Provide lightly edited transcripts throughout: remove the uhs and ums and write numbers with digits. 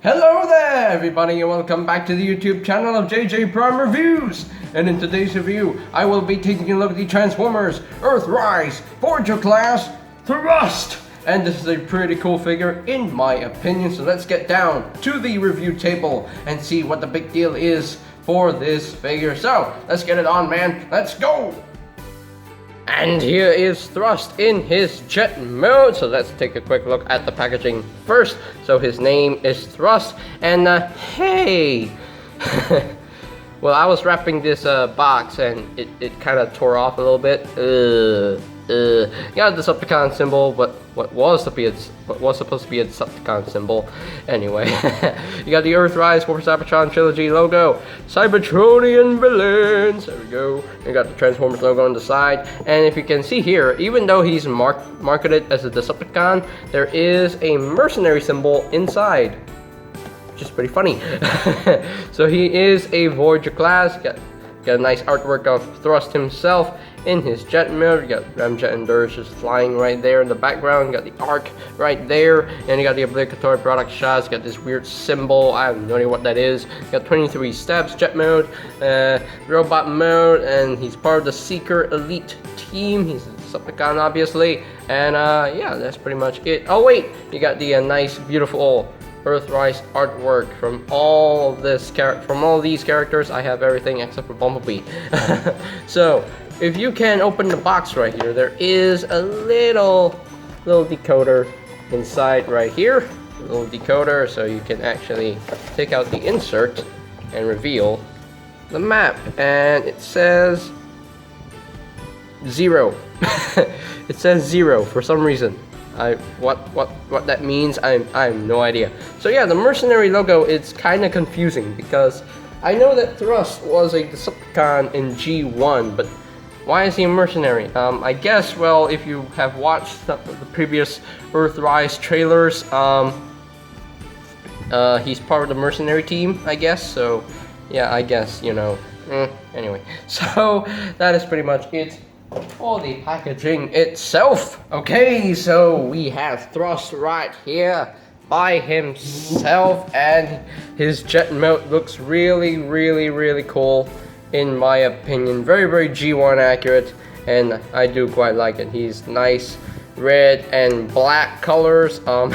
Hello there everybody and welcome back to the YouTube channel of JJ Prime Reviews. And in today's review, I will be taking a look at the Transformers Earthrise Voyager Class Thrust. And this is a pretty cool figure in my opinion, so let's get down to the review table and see what the big deal is for this figure. So, let's get it on, man. Let's go! And here is Thrust in his jet mode. So let's take a quick look at the packaging first. So his name is Thrust, and hey! Well, I was wrapping this box and it kind of tore off a little bit. Got the Decepticon symbol, but what was supposed to be a Decepticon symbol. Anyway, you got the Earthrise for Cybertron Trilogy logo, Cybertronian villains. There we go. You got the Transformers logo on the side, and if you can see here, even though he's marketed as a Decepticon, there is a mercenary symbol inside, which is pretty funny. So he is a Voyager class. Got a nice artwork of Thrust himself in his jet mode. You got Ramjet and Dirge just flying right there in the background. You got the arc right there, and you got the obligatory product shots. You got this weird symbol, I have no idea what that is. You got 23 steps, jet mode, robot mode, and he's part of the Seeker Elite team. He's a Decepticon, obviously, and yeah, that's pretty much it. Oh wait, you got the nice, beautiful Earthrise artwork from all these characters. I have everything except for Bumblebee. So if you can open the box right here, there is a little decoder inside right here. A little decoder, so you can actually take out the insert and reveal the map, and it says 0. It says 0 for some reason. What that means, I have no idea. So yeah, the Mercenary logo is kind of confusing because I know that Thrust was a Decepticon in G1, but why is he a mercenary? I guess, well, if you have watched the previous Earthrise trailers, he's part of the mercenary team, I guess. So yeah, I guess, you know. Anyway, so that is pretty much it for the packaging itself. Okay, so we have Thrust right here by himself, and his jet mode looks really cool in my opinion. Very G1 accurate, and I do quite like it. He's nice red and black colors. I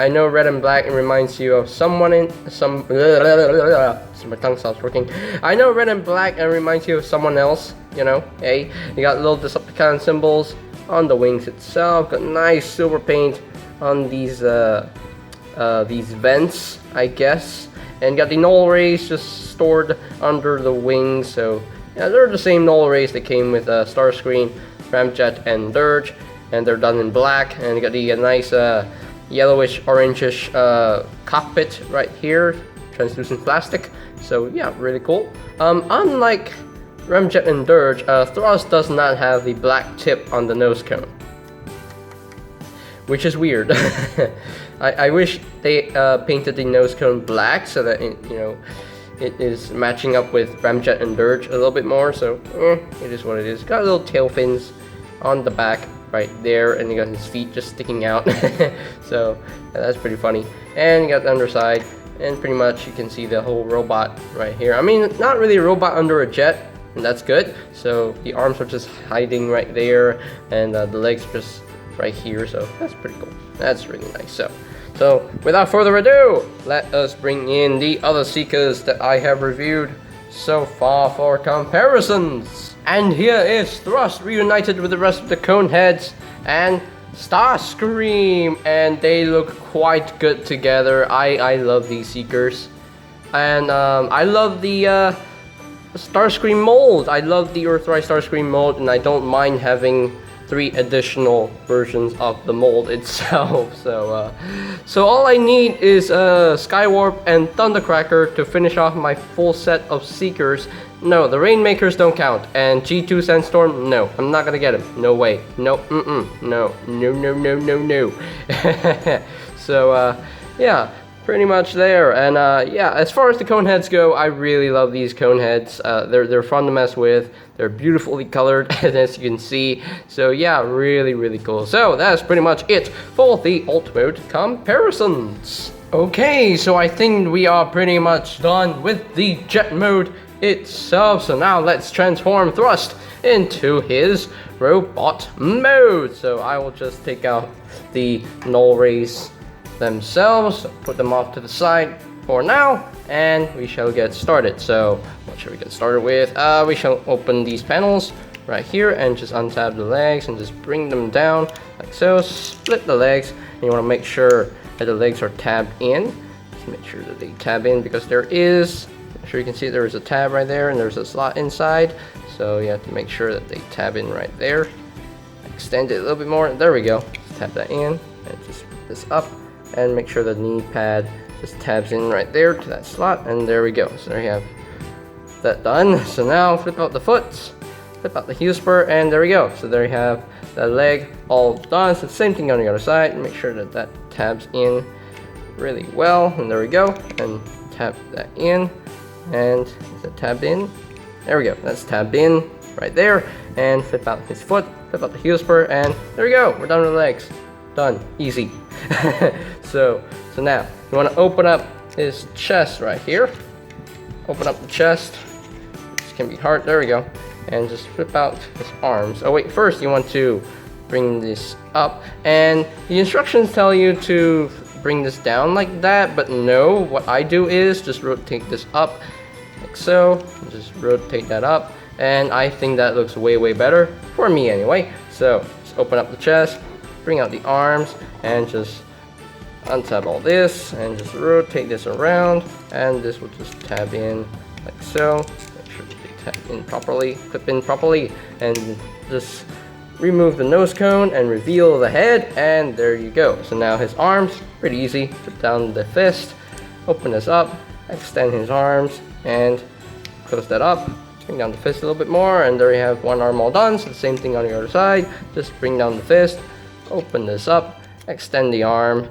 know red and black, it reminds you of someone in some my tongue stops working. I know red and black, it reminds you of someone else, you know. Hey, you got little Decepticon symbols on the wings itself. Got nice silver paint on these vents, I guess, and got the null rays just stored under the wings. So yeah, they're the same null rays that came with Starscream, Ramjet, and Dirge, and they're done in black. And you got the nice yellowish, orangish cockpit right here, translucent plastic. So yeah, really cool. Unlike Ramjet and Dirge, Thrust does not have the black tip on the nose cone, which is weird. I wish they painted the nose cone black so that it is matching up with Ramjet and Dirge a little bit more. So it is what it is. Got little tail fins on the back right there, and you got his feet just sticking out. So yeah, that's pretty funny. And you got the underside, and pretty much you can see the whole robot right here. I mean, not really a robot under a jet, and that's good. So the arms are just hiding right there, and the legs are just right here. So that's pretty cool. That's really nice. So without further ado, let us bring in the other Seekers that I have reviewed so far for comparisons. And here is Thrust reunited with the rest of the Coneheads and Starscream, and they look quite good together. I love these Seekers, and I love the Starscream mold. I love the Earthrise Starscream mold, and I don't mind having 3 additional versions of the mold itself. So all I need is Skywarp and Thundercracker to finish off my full set of Seekers. No, the Rainmakers don't count, and G2 Sandstorm, no, I'm not gonna get him. No way. No, no. So yeah, pretty much there. And yeah, as far as the Coneheads go, I really love these Coneheads. They're fun to mess with. They're beautifully colored, as you can see. So yeah, really cool. So that's pretty much it for the alt mode comparisons. Okay, so I think we are pretty much done with the jet mode itself. So now let's transform Thrust into his robot mode. So I will just take out the null rays themselves, put them off to the side for now, and we shall get started. So what should we get started with? We shall open these panels right here and just untab the legs and just bring them down like so. Split the legs, and you want to make sure that the legs are tabbed in. Just make sure that they tab in, because there is, I'm sure you can see there is a tab right there and there's a slot inside, so you have to make sure that they tab in right there. Extend it a little bit more, there we go. Just tap that in and just put this up, and make sure the knee pad just tabs in right there to that slot, and there we go. So there you have that done. So now flip out the foot, flip out the heel spur, and there we go. So there you have that leg all done. So same thing on the other side, make sure that that tabs in really well, and there we go. And tap that in, and is it tabbed in? There we go, that's tabbed in right there. And flip out his foot, flip out the heel spur, and there we go. We're done with the legs. Done, easy. so now you want to open up his chest right here. Open up the chest. This can be hard. There we go. And just flip out his arms. Oh wait, first you want to bring this up, and the instructions tell you to bring this down like that, but no, what I do is just rotate this up like so. Just rotate that up, and I think that looks way better for me anyway. So just open up the chest, bring out the arms, and just untab all this and just rotate this around, and this will just tab in like so. Make sure that they tab in properly, clip in properly, and just remove the nose cone and reveal the head, and there you go. So now his arms, pretty easy. Put down the fist, open this up, extend his arms, and close that up. Bring down the fist a little bit more, and there you have one arm all done. So the same thing on the other side. Just bring down the fist, open this up, extend the arm,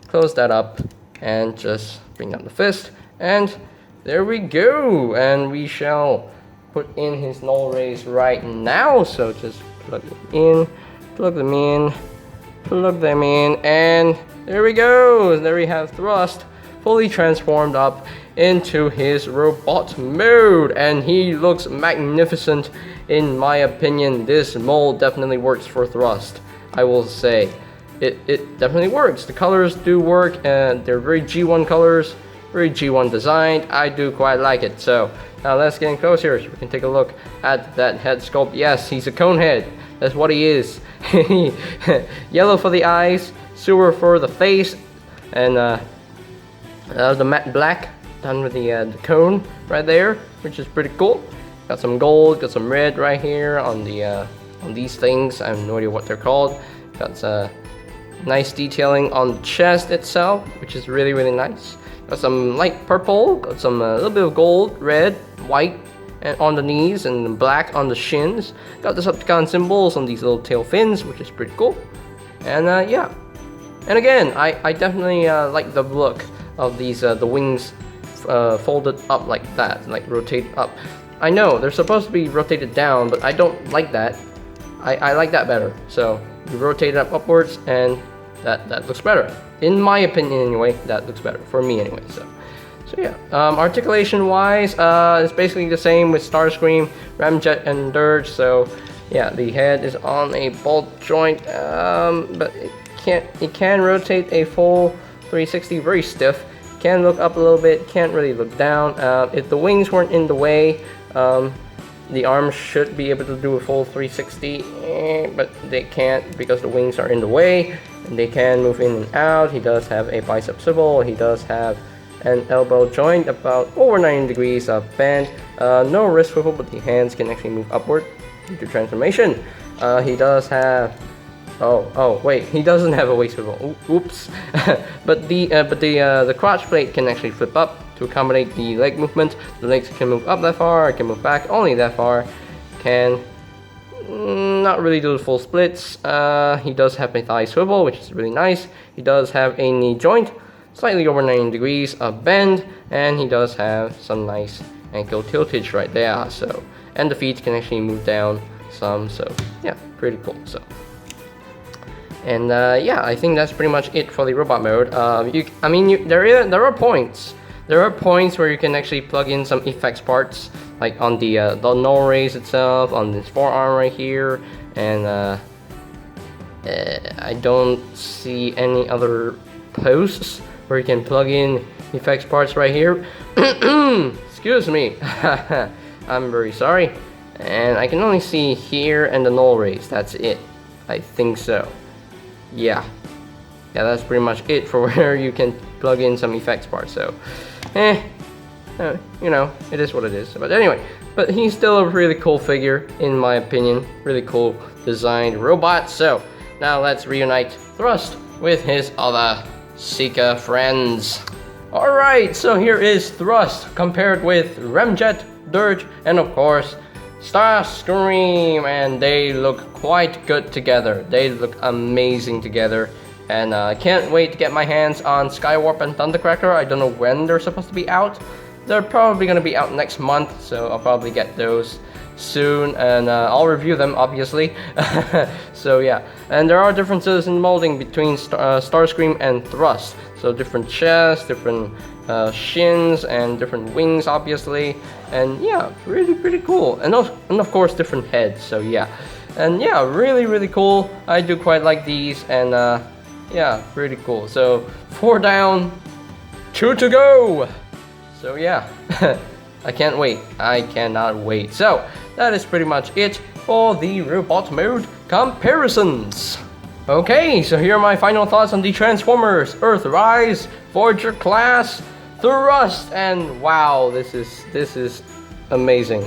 close that up, and just bring down the fist, and there we go. And we shall put in his null rays right now. So just plug them in, plug them in, plug them in, and there we go. There we have Thrust fully transformed up into his robot mode, and he looks magnificent in my opinion. This mold definitely works for Thrust, I will say. It definitely works. The colors do work, and they're very G1 colors, very G1 designed. I do quite like it. So now let's get in close here so we can take a look at that head sculpt. Yes, he's a Conehead. That's what he is. Yellow for the eyes, silver for the face, and the matte black done with the cone right there, which is pretty cool. Got some gold, got some red right here on the on these things. I have no idea what they're called. Got nice detailing on the chest itself, which is really nice. Got some light purple, got some little bit of gold, red, white, and on the knees, and black on the shins. Got the Decepticon symbols on these little tail fins, which is pretty cool. And yeah, and again, I definitely like the look of these the wings folded up like that, like rotate up. I know they're supposed to be rotated down, but I don't like that. I like that better. So you rotate it up upwards, and that looks better. In my opinion anyway, that looks better for me anyway. So yeah, articulation wise, it's basically the same with Starscream, Ramjet, and Dirge. So yeah, the head is on a bolt joint, but it can rotate a full 360, very stiff. Can look up a little bit, can't really look down. If the wings weren't in the way, the arms should be able to do a full 360, but they can't because the wings are in the way, and they can move in and out. He does have a bicep swivel. He does have an elbow joint about over 90 degrees of bend. No wrist swivel, but the hands can actually move upward due to transformation. He does have oh wait, he doesn't have a waist swivel. Oops. but the crotch plate can actually flip up to accommodate the leg movement. The legs can move up that far, it can move back only that far. Can not really do the full splits. He does have a thigh swivel, which is really nice. He does have a knee joint, slightly over 90 degrees of bend, and he does have some nice ankle tiltage right there. So, and the feet can actually move down some. So yeah, pretty cool. So. And yeah, I think that's pretty much it for the robot mode. There are points. There are points where you can actually plug in some effects parts, like on the null raise itself, on this forearm right here, and I don't see any other posts where you can plug in effects parts right here. Excuse me. I'm very sorry. And I can only see here and the null raise. That's it. I think so. Yeah, that's pretty much it for where you can plug in some effects parts. So, you know, it is what it is. But anyway, but he's still a really cool figure, in my opinion. Really cool designed robot. So, now let's reunite Thrust with his other Sika friends. Alright, so here is Thrust compared with Ramjet, Dirge, and of course, Starscream, and they look quite good together. They look amazing together, and I can't wait to get my hands on Skywarp and Thundercracker. I don't know when they're supposed to be out. They're probably going to be out next month, so I'll probably get those soon, and I'll review them, obviously. So yeah, and there are differences in molding between Starscream and Thrust. So different chests, different shins, and different wings, obviously. And yeah, really pretty cool. And of course different heads. So yeah, and yeah, really cool. I do quite like these, and yeah, pretty cool. So 4 down, 2 to go. So yeah, I can't wait. I cannot wait. So that is pretty much it for the robot mode comparisons. Okay, so here are my final thoughts on the Transformers Earthrise Voyager Class Thrust, and wow, this is amazing.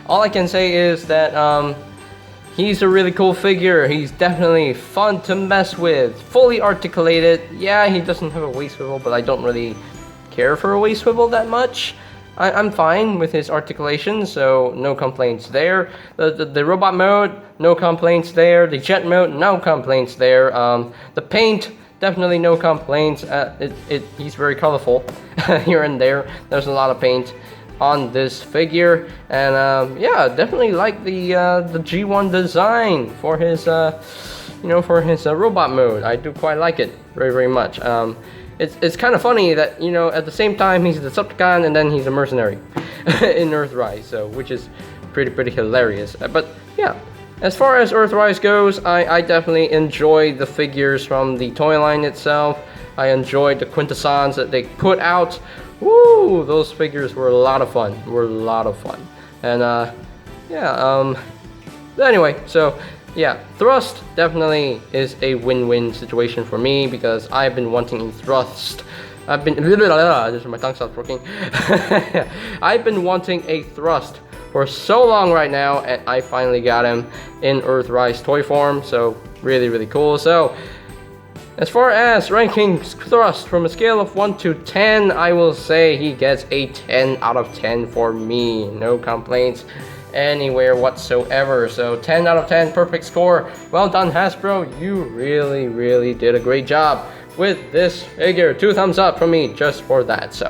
All I can say is that he's a really cool figure. He's definitely fun to mess with, fully articulated. Yeah, he doesn't have a waist swivel, but I don't really care for a waist swivel that much. I'm fine with his articulation, so no complaints there. The robot mode, no complaints there. The jet mode, no complaints there. The paint, definitely no complaints. He's very colorful here and there. There's a lot of paint on this figure, and yeah, definitely like the G1 design for his robot mode. I do quite like it very much. It's kind of funny that, you know, at the same time he's a Decepticon and then he's a mercenary in Earthrise, so which is pretty hilarious. But yeah, as far as Earthrise goes, I definitely enjoy the figures from the toy line itself. I enjoyed the quintessons that they put out. Woo! Those figures were a lot of fun. And yeah. But anyway, so. Yeah, Thrust definitely is a win-win situation for me because I've been wanting Thrust. My tongue stopped working. I've been wanting a Thrust for so long right now, and I finally got him in Earthrise toy form. So really cool. So as far as ranking Thrust from a scale of 1 to 10, I will say he gets a 10 out of 10 for me. No complaints anywhere whatsoever. So 10 out of 10, perfect score. Well done, Hasbro. You really did a great job with this figure. 2 thumbs up from me just for that. So,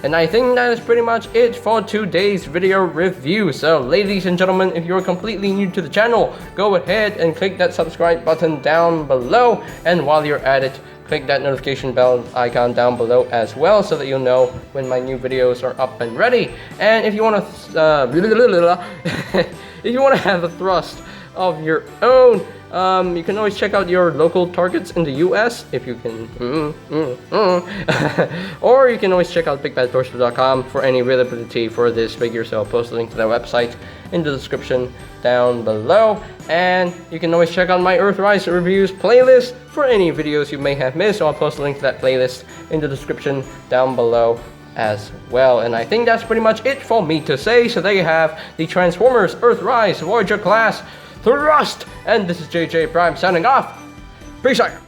and I think that is pretty much it for today's video review. So ladies and gentlemen, if you're completely new to the channel, go ahead and click that subscribe button down below, and while you're at it, click that notification bell icon down below as well, so that you'll know when my new videos are up and ready. And if you want to, if you want to have a Thrust of your own, you can always check out your local Targets in the US if you can, or you can always check out bigbadtorso.com for any availability for this figure. So I'll post a link to that website in the description down below, and you can always check out my Earthrise reviews playlist for any videos you may have missed. So I'll post a link to that playlist in the description down below as well. And I think that's pretty much it for me to say. So there you have the Transformers Earthrise Voyager Class Thrust, and this is JJ Prime signing off. Peace out.